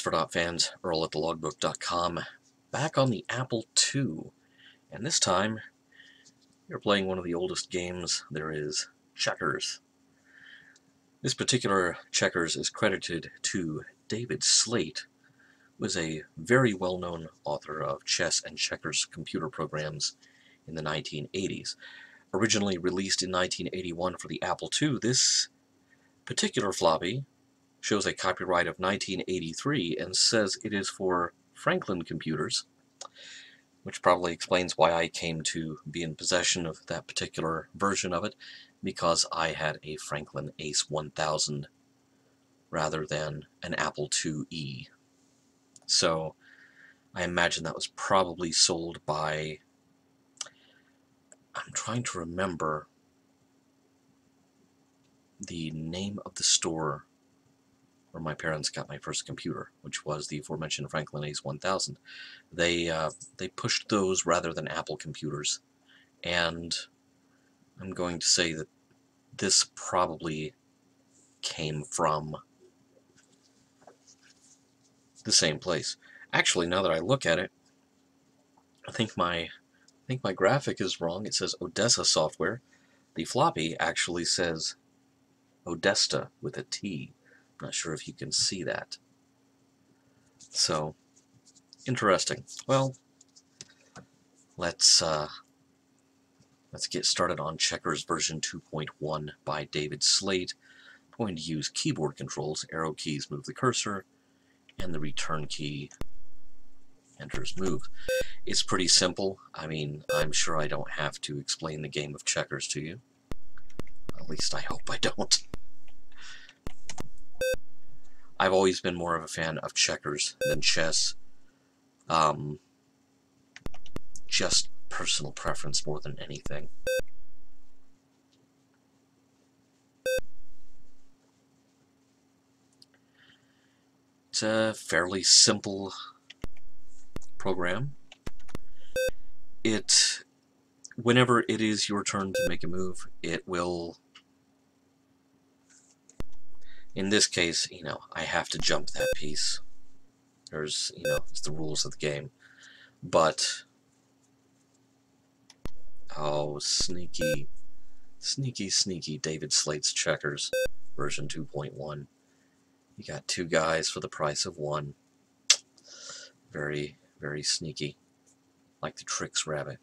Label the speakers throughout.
Speaker 1: Phosphor.fans, Earl at thelogbook.com, back on the Apple II, and this time you're playing one of the oldest games there is, checkers. This particular checkers is credited to David Slate, who was a very well-known author of chess and checkers computer programs in the 1980s. Originally released in 1981 for the Apple II, this particular floppy shows a copyright of 1983 and says it is for Franklin computers, which probably explains why I came to be in possession of that particular version of it, because I had a Franklin Ace 1000 rather than an Apple IIe. So I imagine that was probably sold by, I'm trying to remember the name of the store where my parents got my first computer, which was the aforementioned Franklin Ace 1000. They pushed those rather than Apple computers, and I'm going to say that this probably came from the same place. Actually, now that I look at it, I think my graphic is wrong. It says Odessa Software. The floppy actually says Odesta with a T. I'm not sure if you can see that. So, interesting. Well, let's get started on Checkers version 2.1 by David Slate. I'm going to use keyboard controls. Arrow keys move the cursor, and the return key enters move. It's pretty simple. I mean, I'm sure I don't have to explain the game of checkers to you. At least I hope I don't. I've always been more of a fan of checkers than chess. Just personal preference more than anything. It's a fairly simple program. Whenever it is your turn to make a move, it will, in this case, I have to jump that piece. There's, it's the rules of the game. But, oh, sneaky David Slate's Checkers, version 2.1. You got two guys for the price of one. Very, very sneaky. Like the Tricks Rabbit.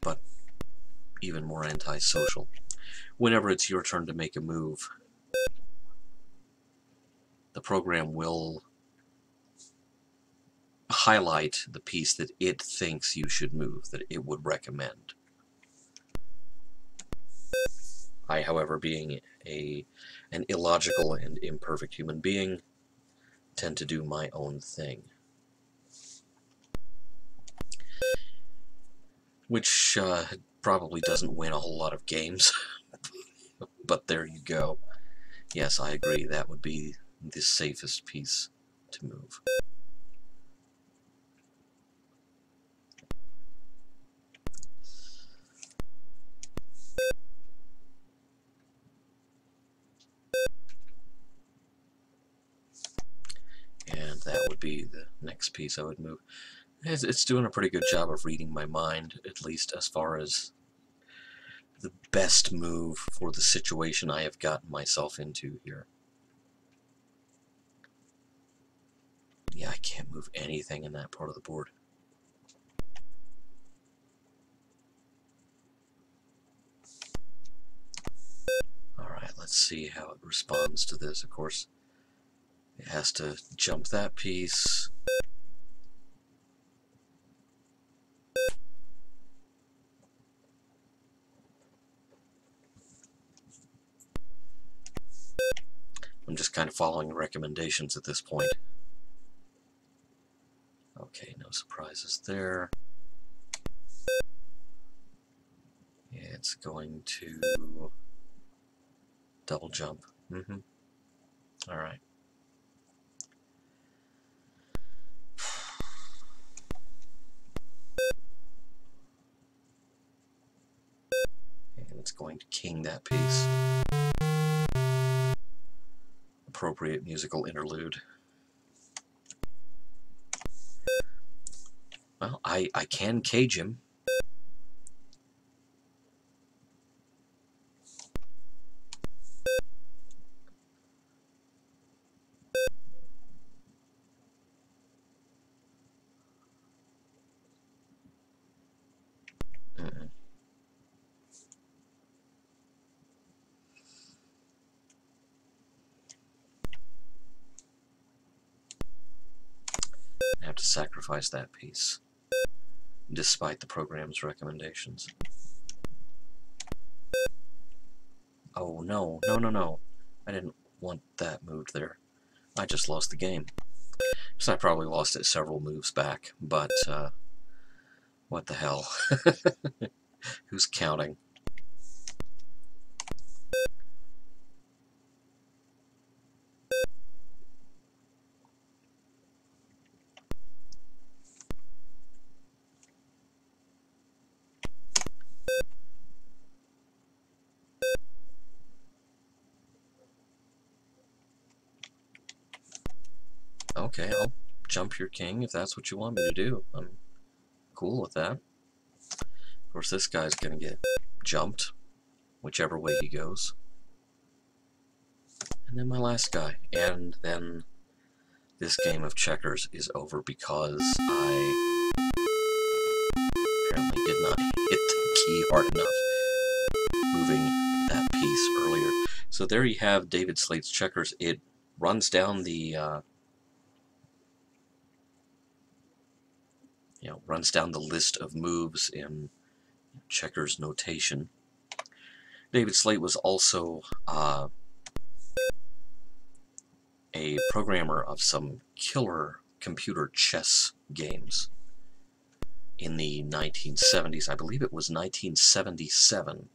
Speaker 1: But even more antisocial. Whenever it's your turn to make a move, the program will highlight the piece that it thinks you should move, that it would recommend. I, however, being an illogical and imperfect human being, tend to do my own thing. Which probably doesn't win a whole lot of games, but there you go. Yes, I agree, that would be the safest piece to move. And that would be the next piece I would move. It's doing a pretty good job of reading my mind, at least as far as the best move for the situation I have gotten myself into here. Yeah, I can't move anything in that part of the board. Alright, let's see how it responds to this. Of course, it has to jump that piece. I'm just kind of following recommendations at this point. Okay, no surprises there. It's going to double jump. Alright. And it's going to king that piece. Appropriate musical interlude. Well, I can cage him. Mm-mm. I have to sacrifice that piece, despite the program's recommendations. Oh, no, no, no, no. I didn't want that moved there. I just lost the game. So I probably lost it several moves back, but, what the hell? Who's counting? Okay, I'll jump your king if that's what you want me to do. I'm cool with that. Of course, this guy's gonna get jumped, whichever way he goes. And then my last guy. And then this game of checkers is over because I apparently did not hit the key hard enough moving that piece earlier. So there you have David Slate's checkers. It runs down the runs down the list of moves in checkers notation. David Slate was also a programmer of some killer computer chess games in the 1970s. I believe it was 1977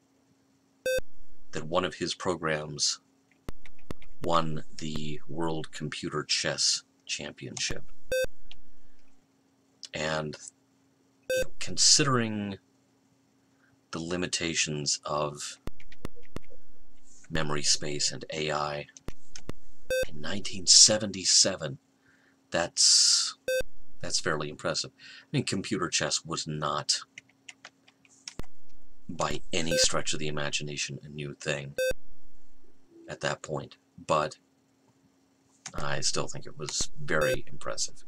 Speaker 1: that one of his programs won the World Computer Chess Championship. And considering the limitations of memory space and AI, in 1977, that's fairly impressive. I mean, computer chess was not, by any stretch of the imagination, a new thing at that point, but I still think it was very impressive.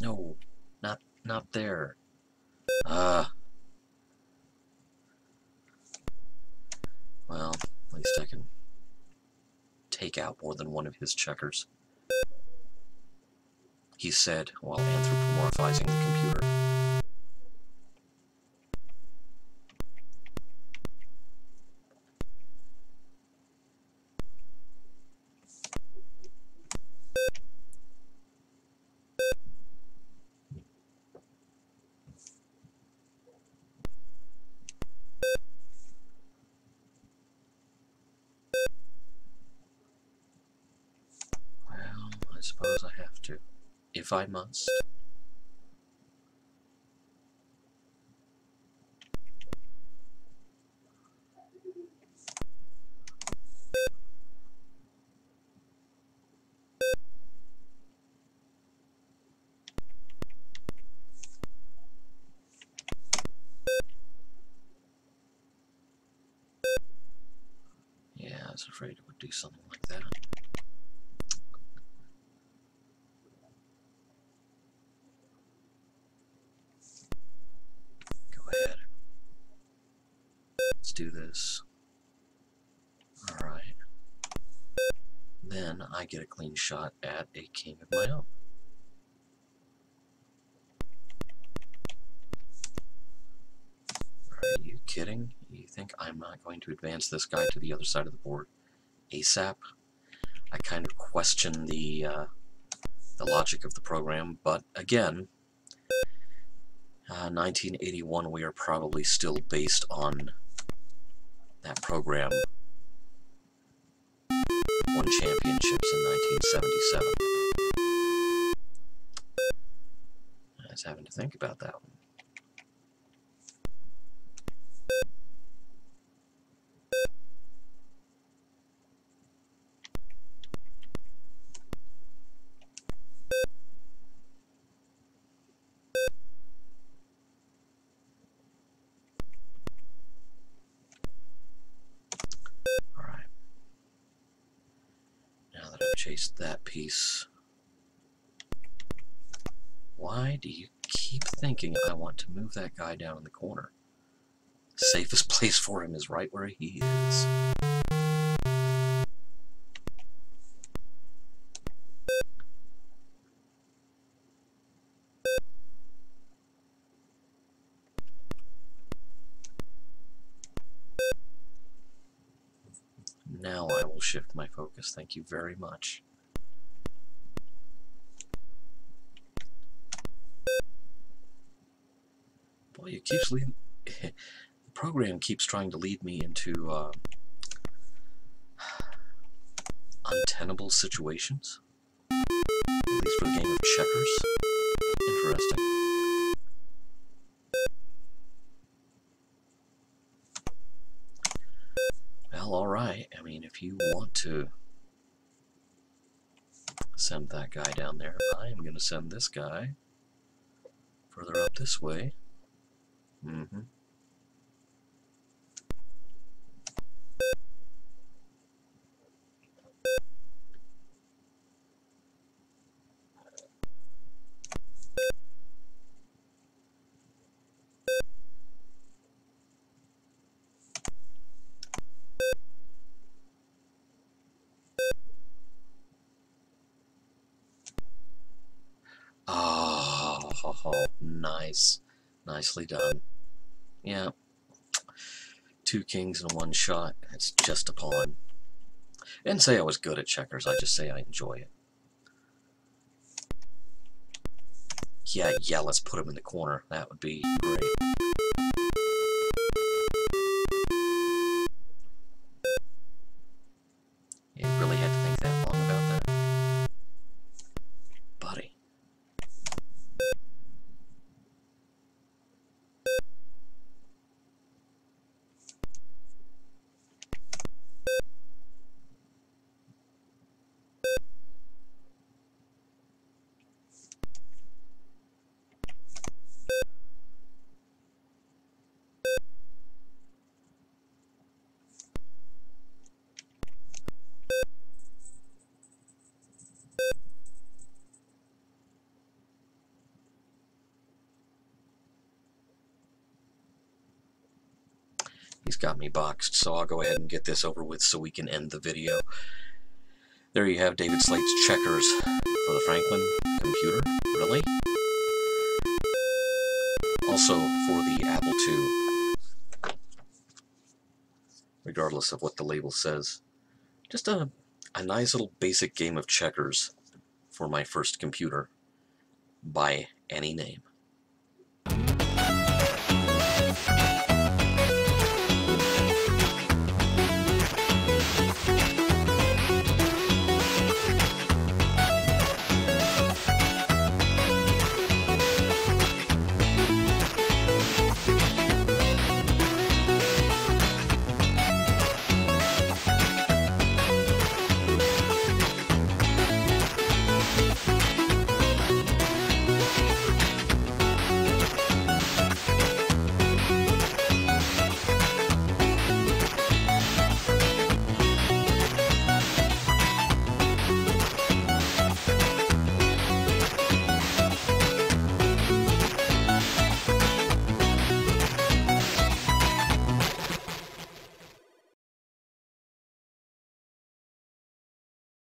Speaker 1: No, not there. Well, at least I can take out more than one of his checkers, he said while anthropomorphizing the computer. Well, I suppose I have to, if I must. Yeah, I was afraid it would do something like that. Go ahead. Let's do this. Alright. Then I get a clean shot at a king of my own. Are you kidding? You think I'm not going to advance this guy to the other side of the board ASAP? I kind of question the logic of the program, but again, 1981, we are probably still based on that program. Won championships in 1977. I was having to think about that one. Alright. Now that I've chased that piece, why do you keep thinking I want to move that guy down in the corner? The safest place for him is right where he is. Now I will shift my focus. Thank you very much. Boy, it keeps leading. The program keeps trying to lead me into untenable situations. At least for the game of checkers. Interesting. Well, alright. I mean, if you want to send that guy down there, I am going to send this guy further up this way. Oh, nice. Nicely done. Yeah. 2 kings in one shot. It's just a pawn. I didn't say I was good at checkers, I just say I enjoy it. Yeah, let's put him in the corner. That would be great. You really had to think that long about that? Buddy. He's got me boxed, so I'll go ahead and get this over with so we can end the video. There you have David Slate's checkers for the Franklin computer. Really? Also for the Apple II. Regardless of what the label says. Just a nice little basic game of checkers for my first computer by any name.